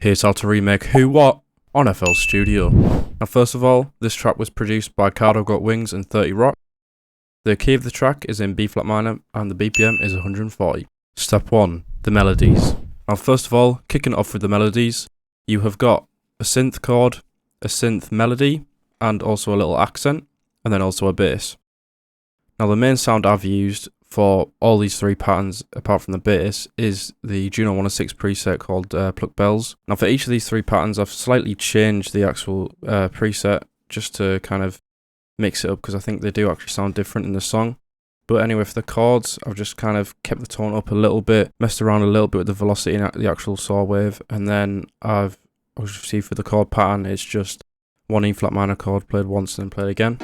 Here's how to remake Who What on FL Studio. Now first of all, this track was produced by Cardo Got Wings and 30 Rock. The key of the track is in B flat minor and the BPM is 140. Step 1. The melodies. Now first of all, kicking it off with the melodies, you have got a synth chord, a synth melody, and also a little accent, and then also a bass. Now the main sound I've used for all these three patterns, apart from the bass, is the Juno 106 preset called Pluck Bells. Now for each of these three patterns, I've slightly changed the actual preset just to kind of mix it up, because I think they do actually sound different in the song. But anyway, for the chords, I've just kind of kept the tone up a little bit, messed around a little bit with the velocity in the actual saw wave, and then as you see for the chord pattern, it's just one E flat minor chord played once and then played again.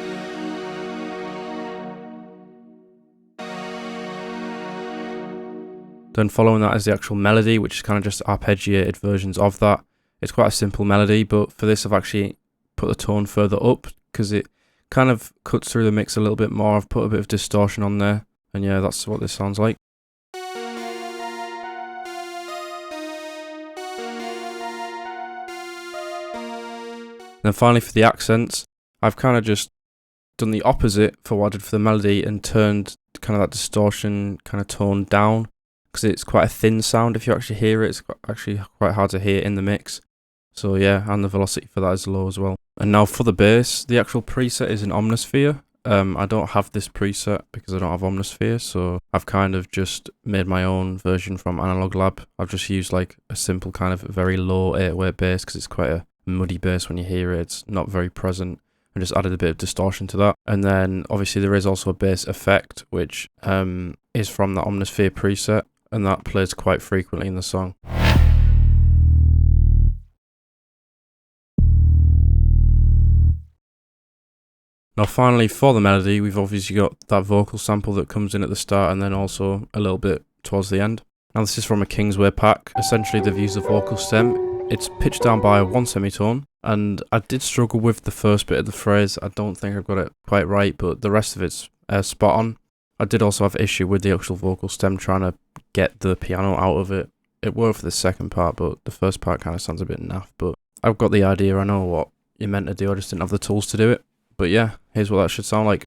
Then following that is the actual melody, which is kind of just arpeggiated versions of that. It's quite a simple melody, but for this I've actually put the tone further up because it kind of cuts through the mix a little bit more. I've put a bit of distortion on there, and yeah, that's what this sounds like. Then finally for the accents, I've kind of just done the opposite for what I did for the melody and turned kind of that distortion kind of tone down, because it's quite a thin sound. If you actually hear it, it's actually quite hard to hear in the mix. So yeah, and the velocity for that is low as well. And now for the bass, the actual preset is an Omnisphere. I don't have this preset because I don't have Omnisphere, so I've kind of just made my own version from Analog Lab. I've just used like a simple kind of very low 808 bass because it's quite a muddy bass when you hear it. It's not very present, and just added a bit of distortion to that. And then obviously there is also a bass effect, which is from that Omnisphere preset, and that plays quite frequently in the song. Now finally for the melody, we've obviously got that vocal sample that comes in at the start and then also a little bit towards the end. Now this is from a Kingsway pack. Essentially they've used the vocal stem. It's pitched down by one semitone, and I did struggle with the first bit of the phrase. I don't think I've got it quite right, but the rest of it's spot on. I did also have issue with the actual vocal stem trying to get the piano out of it. It worked for the second part, but the first part kind of sounds a bit naff. But I've got the idea, I know what you're meant to do, I just didn't have the tools to do it. But yeah, here's what that should sound like.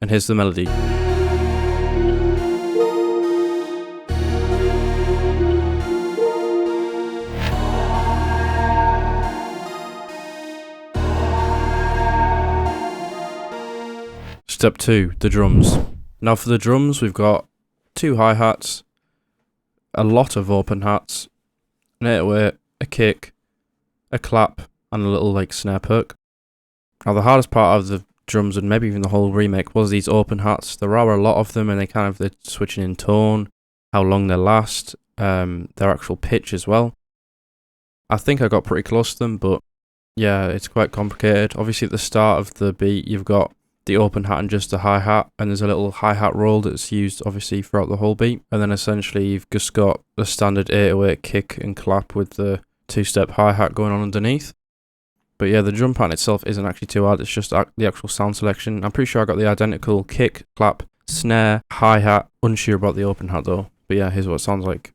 And here's the melody. Step 2, the drums. Now for the drums, we've got 2 hi-hats, a lot of open hats, an 808, a kick, a clap, and a little like snare perk. Now the hardest part of the drums, and maybe even the whole remake, was these open hats. There are a lot of them, and they're switching in tone, how long they last, their actual pitch as well. I think I got pretty close to them, but yeah, it's quite complicated. Obviously at the start of the beat, you've got the open hat and just a hi-hat, and there's a little hi-hat roll that's used obviously throughout the whole beat, and then essentially you've just got the standard 808 kick and clap with the 2-step hi-hat going on underneath. But yeah, the drum pattern itself isn't actually too hard, it's just the actual sound selection. I'm pretty sure I got the identical kick, clap, snare, hi-hat, unsure about the open hat though. But yeah, here's what it sounds like.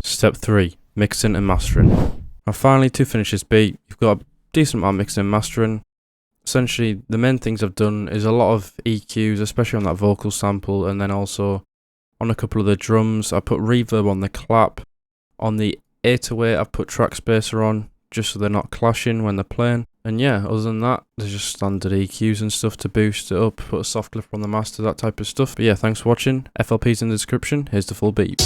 Step 3, mixing and mastering. Now finally, to finish this beat, you've got a decent amount of mixing and mastering. Essentially, the main things I've done is a lot of EQs, especially on that vocal sample, and then also on a couple of the drums. I put reverb on the clap. On the 808, I've put track spacer on, just so they're not clashing when they're playing. And yeah, other than that, there's just standard EQs and stuff to boost it up, put a soft clip on the master, that type of stuff. But yeah, thanks for watching. FLP's in the description. Here's the full beat.